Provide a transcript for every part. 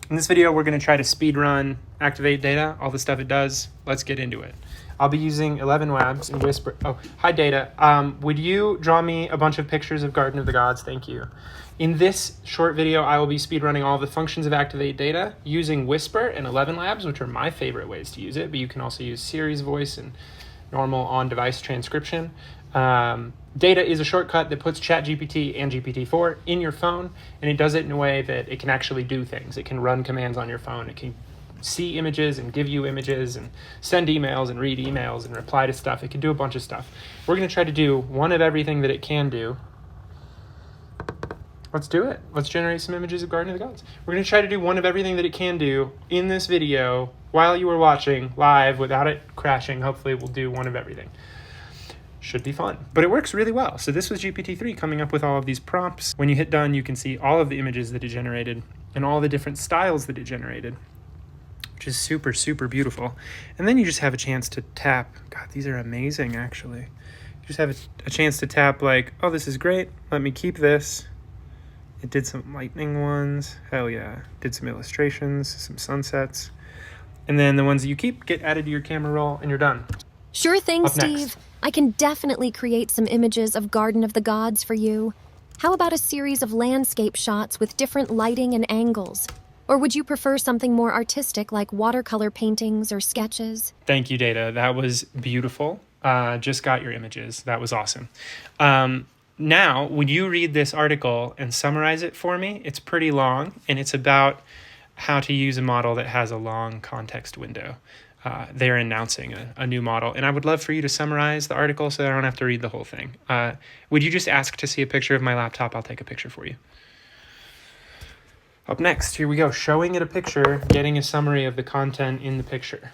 In this video, we're going to try to speed run Activate Data, all the stuff it does. Let's get into it. I'll be using 11 Labs and Whisper. Oh, hi Data. Would you draw me a bunch of pictures of Garden of the Gods? Thank you. In this short video, I will be speed running all the functions of Activate Data using Whisper and 11 Labs, which are my favorite ways to use it, but you can also use Siri's voice and normal on-device transcription. Data is a shortcut that puts ChatGPT and GPT-4 in your phone, and it does it in a way that it can actually do things. It can run commands on your phone. It can see images and give you images and send emails and read emails and reply to stuff. It can do a bunch of stuff. We're going to try to do one of everything that it can do. Let's do it. Let's generate some images of Garden of the Gods. We're going to try to do one of everything that it can do in this video while you are watching live without it crashing. Hopefully we'll do one of everything. Should be fun, but it works really well. So this was GPT-3 coming up with all of these prompts. When you hit done, you can see all of the images that it generated and all the different styles that it generated, which is super, super beautiful. And then you just have a chance to tap. God, these are amazing, actually. You just have a chance to tap like, oh, this is great. Let me keep this. It did some lightning ones. Hell yeah. Did some illustrations, some sunsets. And then the ones that you keep get added to your camera roll and you're done. Sure thing, Up Steve. next. I can definitely create some images of Garden of the Gods for you. How about a series of landscape shots with different lighting and angles? Or would you prefer something more artistic like watercolor paintings or sketches? Thank you, Data. That was beautiful. Just got your images. That was awesome. Now, would you read this article and summarize it for me? It's pretty long, and it's about how to use a model that has a long context window. They're announcing a new model, and I would love for you to summarize the article so that I don't have to read the whole thing. Would you just ask to see a picture of my laptop? I'll take a picture for you. Up next, here we go. Showing it a picture, getting a summary of the content in the picture.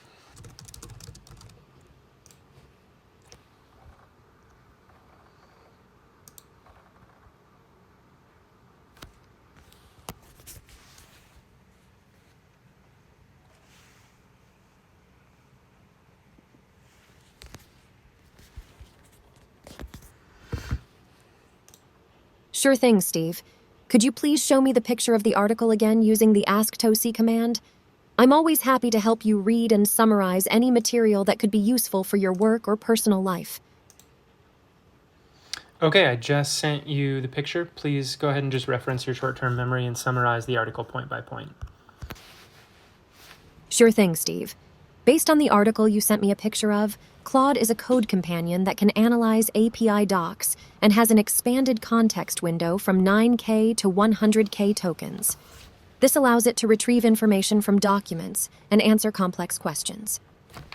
Sure thing, Steve. Could you please show me the picture of the article again using the Ask Tosi command? I'm always happy to help you read and summarize any material that could be useful for your work or personal life. Okay, I just sent you the picture. Please go ahead and just reference your short-term memory and summarize the article point by point. Sure thing, Steve. Based on the article you sent me a picture of, Claude is a code companion that can analyze API docs and has an expanded context window from 9K to 100K tokens. This allows it to retrieve information from documents and answer complex questions.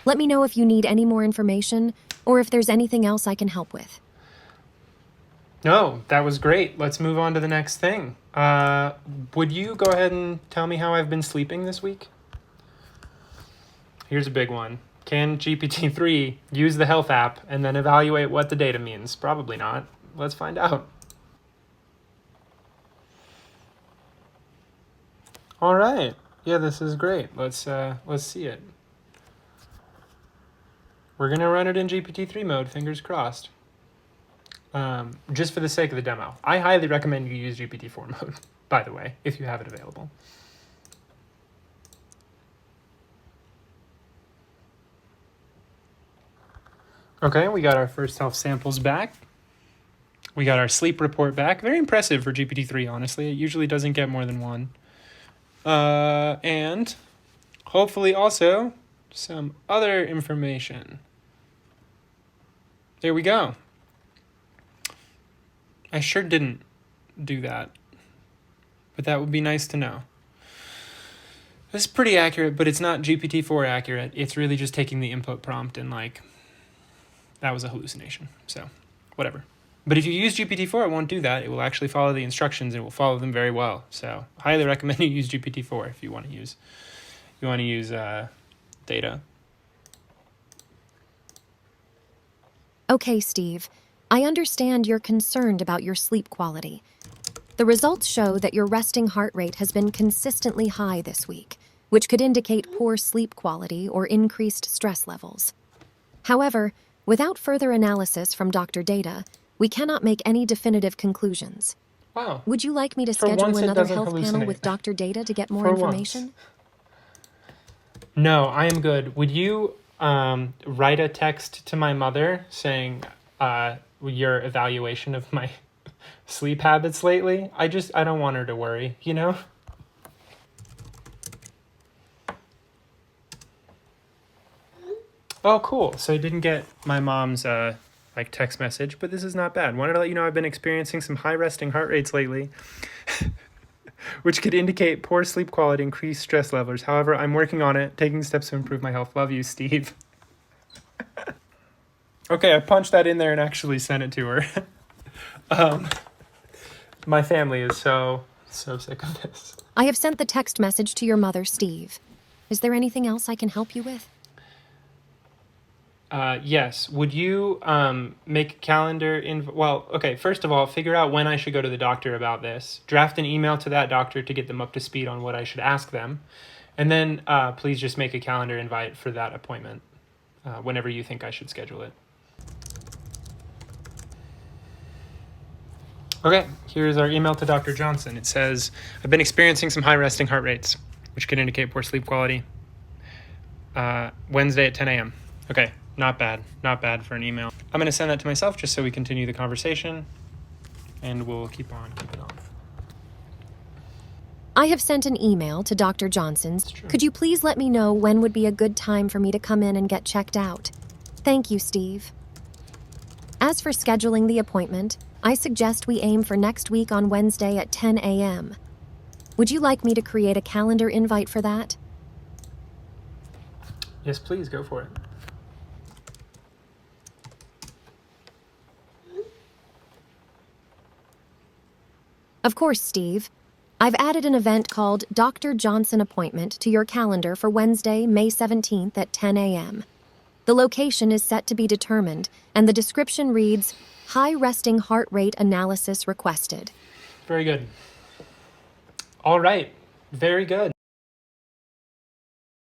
Let me know if you need any more information or if there's anything else I can help with. No, that was great. Let's move on to the next thing. Would you go ahead and tell me how I've been sleeping this week? Here's a big one. Can GPT-3 use the health app and then evaluate what the data means? Probably not. Let's find out. All right. Yeah, this is great. Let's see it. We're gonna run it in GPT-3 mode. Fingers crossed. Just for the sake of the demo. I highly recommend you use GPT-4 mode, by the way, if you have it available. Okay, we got our first health samples back. We got our sleep report back. Very impressive for GPT-3, honestly. It usually doesn't get more than one. And hopefully also some other information. There we go. I sure didn't do that, but that would be nice to know. This is pretty accurate, but it's not GPT-4 accurate. It's really just taking the input prompt and that was a hallucination, so whatever. But if you use GPT-4, it won't do that. It will actually follow the instructions and it will follow them very well. So highly recommend you use GPT-4 if you want to use data. Okay, Steve. I understand you're concerned about your sleep quality. The results show that your resting heart rate has been consistently high this week, which could indicate poor sleep quality or increased stress levels. However, without further analysis from Dr. Data, we cannot make any definitive conclusions. Wow. Would you like me to For schedule once, it another doesn't health panel with hallucinate. Dr. Data to get more For once. information? No, I am good. Would you write a text to my mother saying your evaluation of my sleep habits lately? I don't want her to worry, you know? Oh, cool. So I didn't get my mom's like text message, but this is not bad. Wanted to let you know I've been experiencing some high resting heart rates lately, which could indicate poor sleep quality, increased stress levels. However, I'm working on it, taking steps to improve my health. Love you, Steve. Okay, I punched that in there and actually sent it to her. My family is so sick of this. I have sent the text message to your mother, Steve. Is there anything else I can help you with? Yes. Would you make a calendar well, okay, first of all, figure out when I should go to the doctor about this. Draft an email to that doctor to get them up to speed on what I should ask them. And then please just make a calendar invite for that appointment whenever you think I should schedule it. Okay, here's our email to Dr. Johnson. It says, I've been experiencing some high resting heart rates, which could indicate poor sleep quality. Wednesday at 10 a.m. Okay, not bad. Not bad for an email. I'm going to send that to myself just so we continue the conversation, and we'll keep on keeping on. I have sent an email to Dr. Johnson's. Could you please let me know when would be a good time for me to come in and get checked out? Thank you, Steve. As for scheduling the appointment, I suggest we aim for next week on Wednesday at 10 a.m. Would you like me to create a calendar invite for that? Yes, please, go for it. Of course, Steve. I've added an event called Dr. Johnson Appointment to your calendar for Wednesday, May 17th at 10 a.m. The location is set to be determined, and the description reads, High resting heart rate analysis requested. Very good. All right, very good.